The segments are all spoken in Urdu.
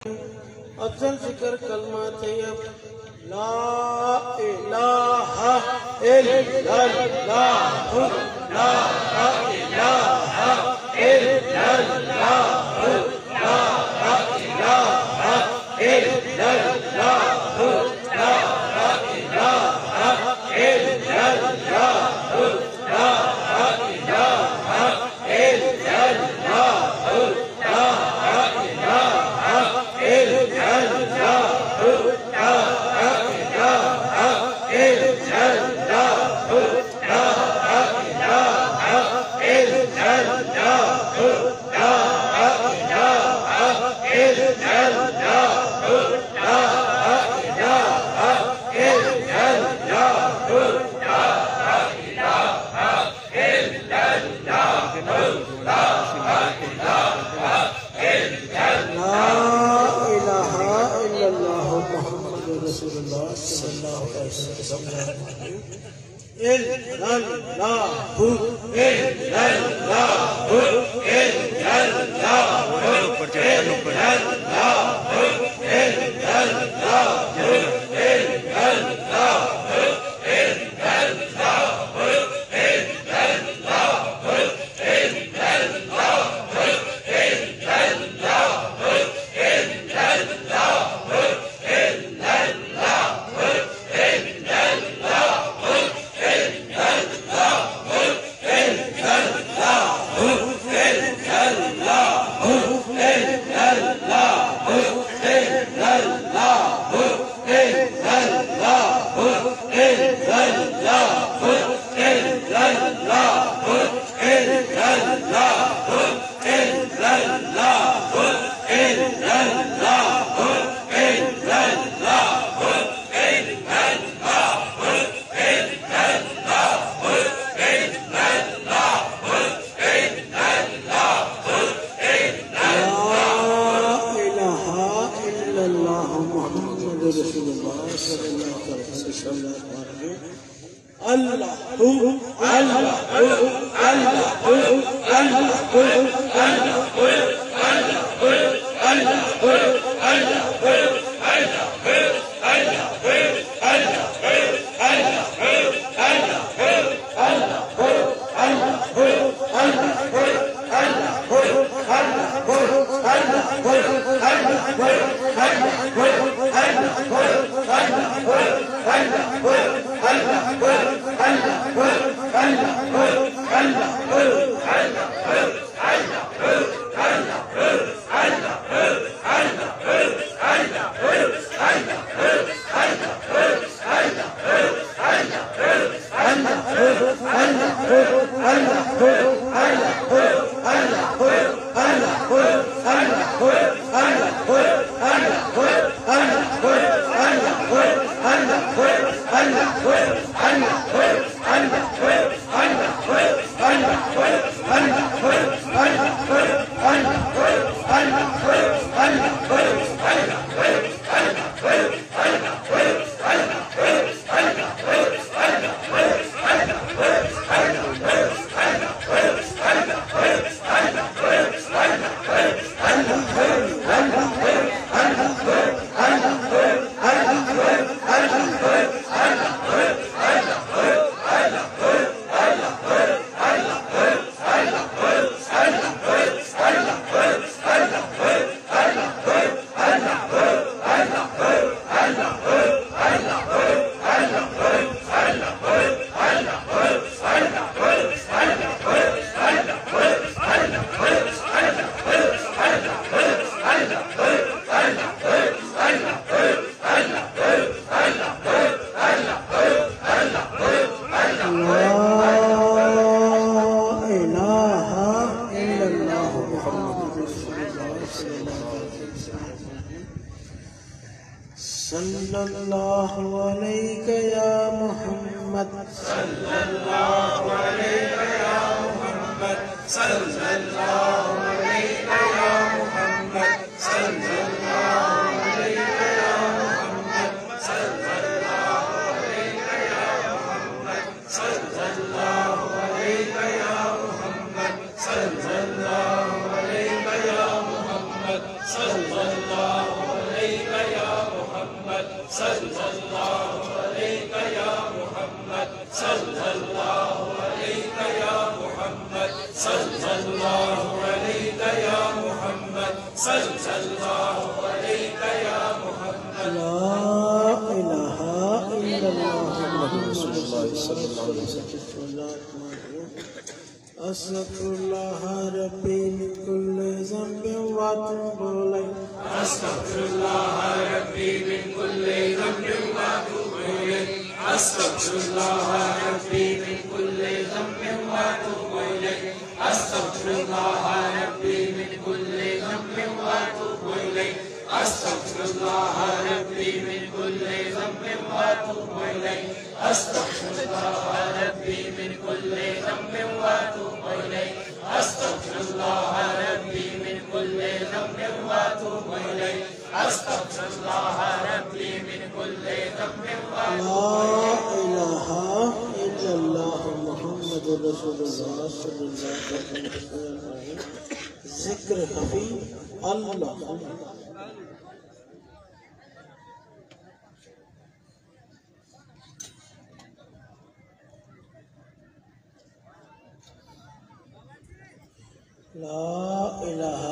افضل ذکر کلمہ طیب لا الہ الا اللہ لا الہ الا اللہ لا الہ الا اللہ لا الہ الا اللہ لا الہ الا صلی اللہ محمد صلی اللہ علیہ یا محمد صلی اللہ علیہ یا محمد صلی اللہ علیہ یا محمد صلی اللہ علیہ یا محمد لا الہ الا اللہ محمد رسول اللہ صلی اللہ علیہ وسلم استغفر اللہ ربی من کل ذنب واتوب الیہ استغفر اللہ ربی من کل ذنب واتوب الیہ استغفر اللہ ربی من کل ذنب واتوب الیہ استغفر اللہ ربی من کل ذنب واتوب الیہ استغفر اللہ ربی من کل ذنب واتوب الیہ استغفر اللہ ربی من کل ذنب واتوب الیہ استغفر اللہ ربی من کل ذنب واتوب الیہ استغفر اللہ ربی من کل ذنب واتوب الیہ لا الہ الا اللہ محمد رسول اللہ صلی اللہ علیہ وسلم ذکر خفی اللہ لا الہ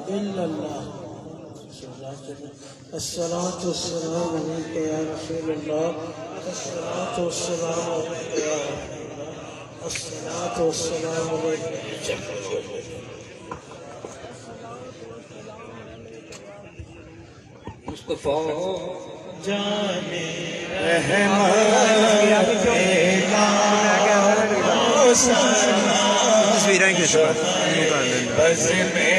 الا اللہ الصلاة والسلام علیکہ یا رسول اللہ الصلاة والسلام علیکہ یا رسول اللہ الصلاة والسلام علیکہ مصطفیٰ جانے رحمت تصویریں کے شکر بس میں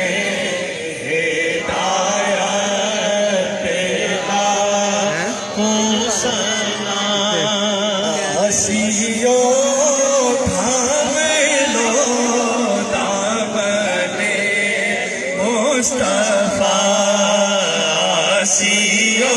ہدایت پیدا حسنا ہسیو تھامے لو دامن مصطفیٰ ہسیو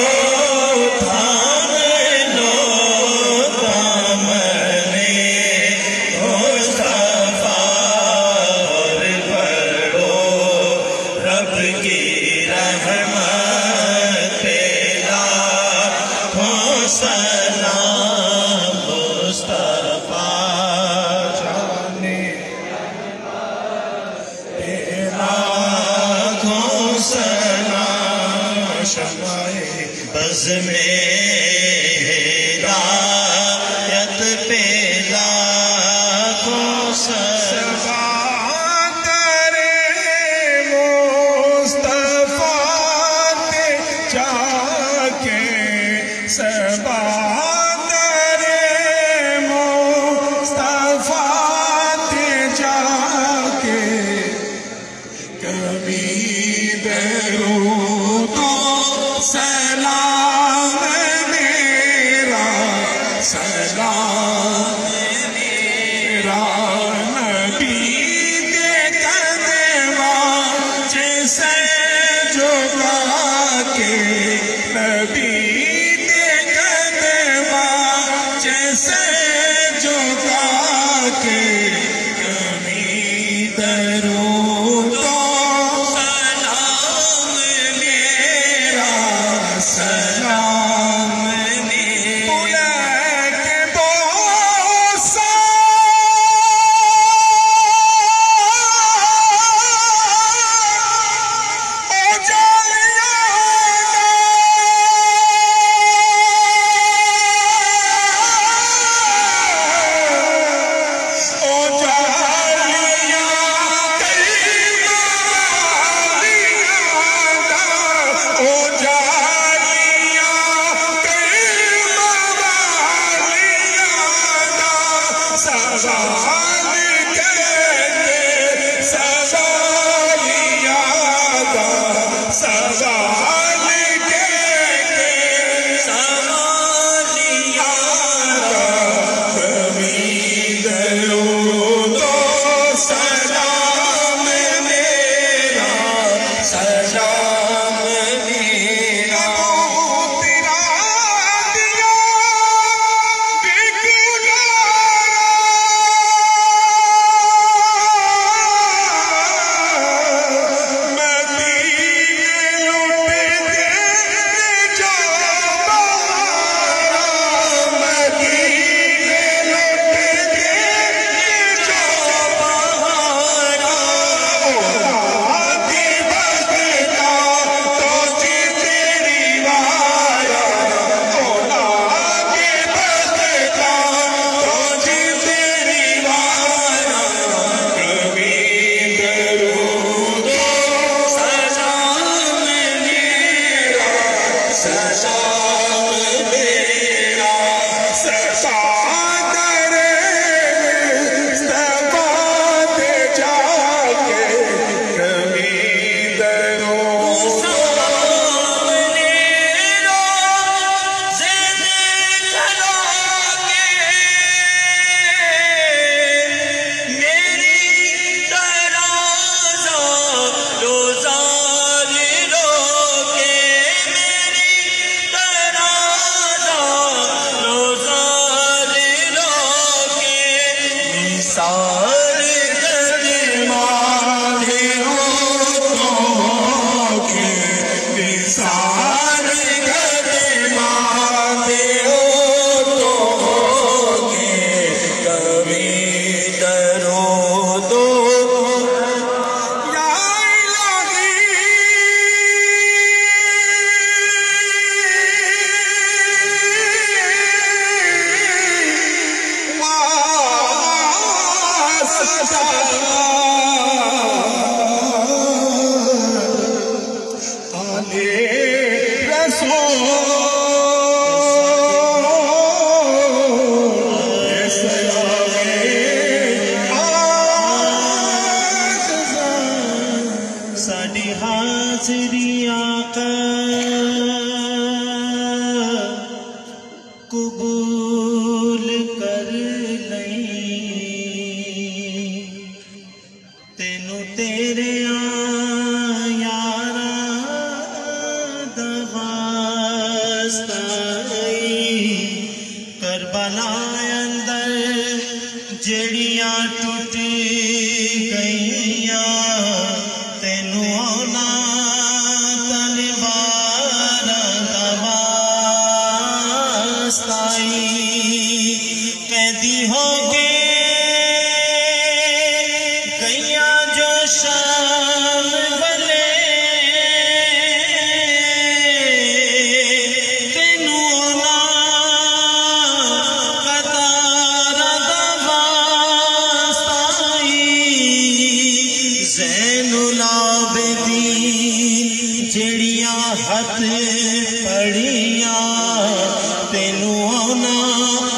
بز میں ہدایت پیدا کو سبا ترے مصطفیٰ تے جا کے سبا ترے مصطفیٰ تے جا کے کبھی درود سلام میرا سلام میرا نبی کے قدموں سے جھکا کے نبی کے پڑیاں تینوں نا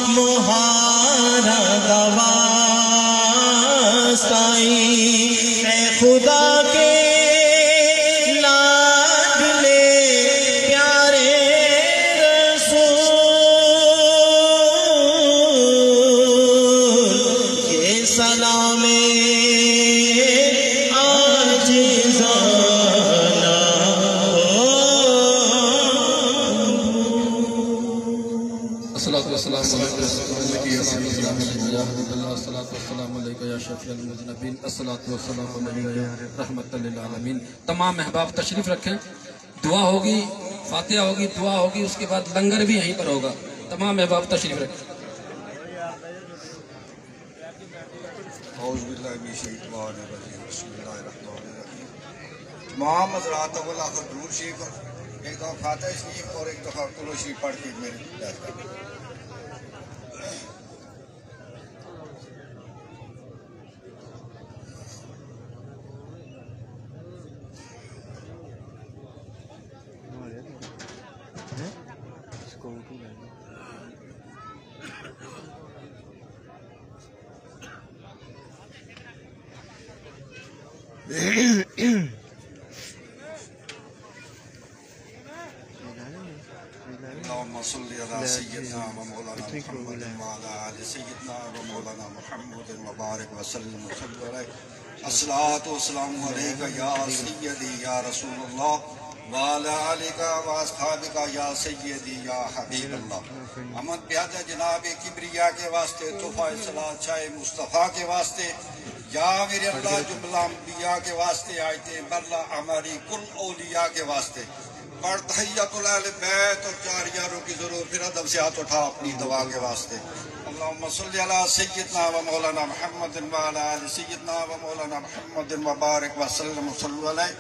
مہارا دواسائی اے خدا کے لاڈلے پیارے رسول یہ سلام رحمت للعالمین۔ تمام احباب تشریف رکھیں، دعا ہوگی، فاتحہ ہوگی، دعا ہوگی، اس کے بعد لنگر بھی یہیں پر ہوگا۔ تمام احباب تشریف رکھیں۔ اعوذ باللہ من الشیطان الرجیم، بسم اللہ الرحمن الرحیم۔ تمام حضرات اول آخر درود شریف، ایک دفعہ فاتحہ شریف اور ایک دفعہ کلو شریف پڑھ کے میرے ہدایت کریں۔ اللهم صل على سيدنا ومولانا محمد وعلى آل سيدنا ومولانا محمد وبارك وسلم عليه الصلاة والسلام عليك يا سيدي يا رسول الله وعلى آلك واصحابك يا سيدي يا حبيب الله۔ امن پیادہ جناب کبریا کے واسطے، تحفہ صلاۃ شاہ مصطفیٰ کے واسطے، یا میرے اللہ جملہ انبیاء کے واسطے، آیت برلا ہماری کل اولیاء کے واسطے، اور تحیت اہل بیت اور چار یاروں کی ضرور، پھر ادب سے ہاتھ اٹھا اپنی دعا کے واسطے۔ اللہم صلی علی سیدنا و مولانا محمد وعلی آل سیدنا و مولانا محمد وبارک وسلم صلی علیہ۔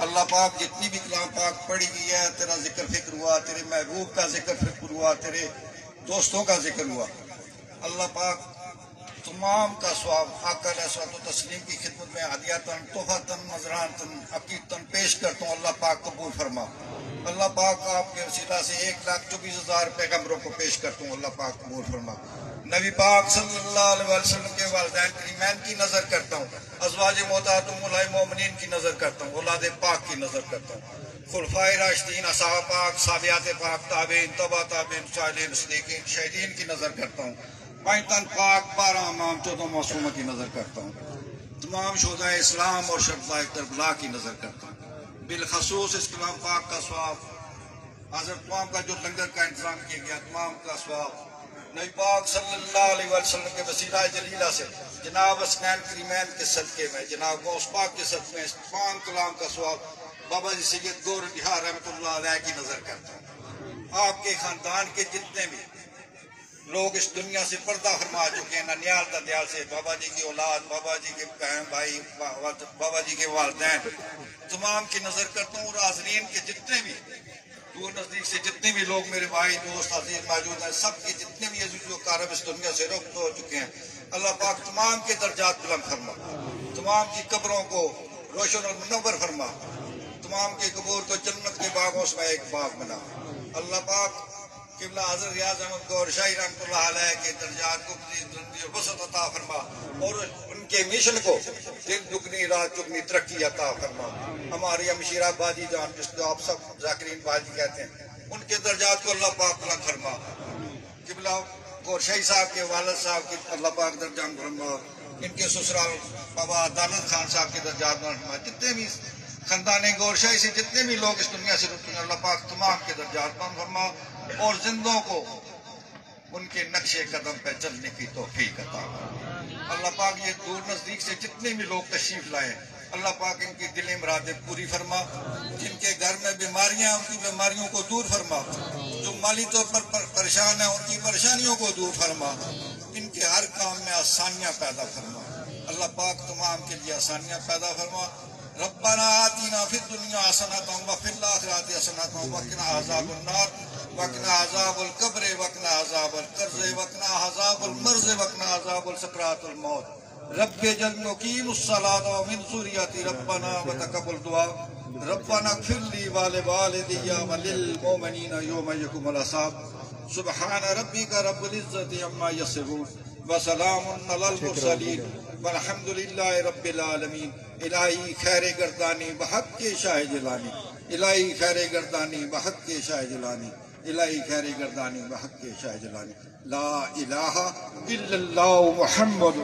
اللہ پاک جتنی بھی کلام پاک پڑھی گئی ہے، تیرا ذکر فکر ہوا، تیرے محبوب کا ذکر فکر ہوا، تیرے دوستوں کا ذکر ہوا، اللہ پاک تمام کا ثواب آقا علیہ الصلوۃ والتسلیم کی خدمت میں ہدیاتاً، تحفۃً، نذرانتاً، عقیدتاً پیش کرتا ہوں، اللہ پاک قبول فرما۔ اللہ پاک آپ کے وسیلہ سے 1,24,000 پیغمبروں کو پیش کرتا ہوں، اللہ پاک قبول فرما۔ نبی پاک صلی اللہ علیہ وسلم کے والدین کریمین کی نظر کرتا ہوں، ازواج مطہرات ام المومنین کی نظر کرتا ہوں، اولاد پاک کی نظر کرتا ہوں، خلفائے راشدین، اصحاب پاک، صحابیات پاک، تابعین، تبع تابعین، صالحین، صدیقین، شہیدین کی نظر کرتا ہوں، 5 تن پاک، 12 امام، 14 معصومہ کی نظر کرتا ہوں، تمام شہداء اسلام اور شہداء کربلا کی نظر کرتا ہوں۔ بالخصوص اس کلام پاک کا ثواب، حضرت تمام کا جو لنگر کا انتظام کیا گیا، تمام کا ثواب نبی پاک صلی اللہ علیہ وسلم کے وسیلہ جلیلہ سے، جناب حسنین کریمین کے صدقے میں، جناب غوث پاک کے صدقے میں، اس تمام کلام کا ثواب بابا جی سید گور بہار رحمۃ اللہ علیہ کی نظر کرتا ہوں۔ آپ کے خاندان کے جتنے بھی لوگ اس دنیا سے پردہ فرما چکے ہیں، ننیال دندیال سے، بابا جی کی اولاد، بابا جی کے بہن بھائی، بابا جی کے والدین، تمام کی نظر کرتا ہوں، اور حاضرین کے جتنے بھی دور نزدیک سے جتنے بھی لوگ میرے بھائی دوست عزیز موجود ہیں، سب کے جتنے بھی عزیز و اقارب اس دنیا سے رخصت ہو چکے ہیں، اللہ پاک تمام کے درجات بلند فرما، تمام کی قبروں کو روشن اور منور فرما، تمام کے قبور کو جنت کے باغوں میں ایک باغ بنا۔ اللہ پاک قبلہ حضرت ریاض احمد گور شاہی رحمۃ اللہ علیہ کے درجات کو وسعت عطا فرما، اور ان کے مشن کو دن دگنی رات چگنی ترقی عطا فرما۔ ہماری ہمشیرہ باجی جان، جس کو آپ سب ذاکرین باجی کہتے ہیں، ان کے درجات کو اللہ پاک بلند فرما۔ قبلہ گور شاہی صاحب کے والد صاحب کی اللہ پاک درجات فرما، ان کے سسرال بابا عدالت خان صاحب کے درجات بلند فرما، جتنے بھی خاندان گور شاہی سے جتنے بھی لوگ اس دنیا سے رخصت ہیں، اللہ پاک تمام کے درجات بلند فرما، اور زندوں کو ان کے نقش قدم پہ چلنے کی توفیق عطا فرما۔ اللہ پاک یہ دور نزدیک سے جتنے بھی لوگ تشریف لائے، اللہ پاک ان کی دلی مرادیں پوری فرما، جن کے گھر میں بیماریاں ہیں ان کی بیماریوں کو دور فرما، جو مالی طور پر پریشان ہیں ان کی پریشانیوں کو دور فرما، ان کے ہر کام میں آسانیاں پیدا فرما۔ اللہ پاک تمام کے لیے آسانیاں پیدا فرما۔ ربنا آتنا فی الدنیا حسنۃ وفی الآخرۃ حسنۃ وقنا عذاب النار وقنا عذاب القبر وقنا عذاب القرض وقنا عذاب المرض وقنا عذاب السکرات الموت رب جل مقیم الصلاۃ ومن ذریتی ربنا وتقبل دعا ربنا اغفر لی ولوالدی وللمؤمنین یوم یقوم الحساب سبحان ربک رب العزت عما یصفون وسلام علی المرسلین والحمد للہ رب العالمین. الہی خیر گردانی بحق کے شاہ جلانی، الہی خیر گردانی بحق کے شاہ جلانی، الہی خیر گردانی بحق کے شاہ جلانی. لا الہ الا اللہ محمد.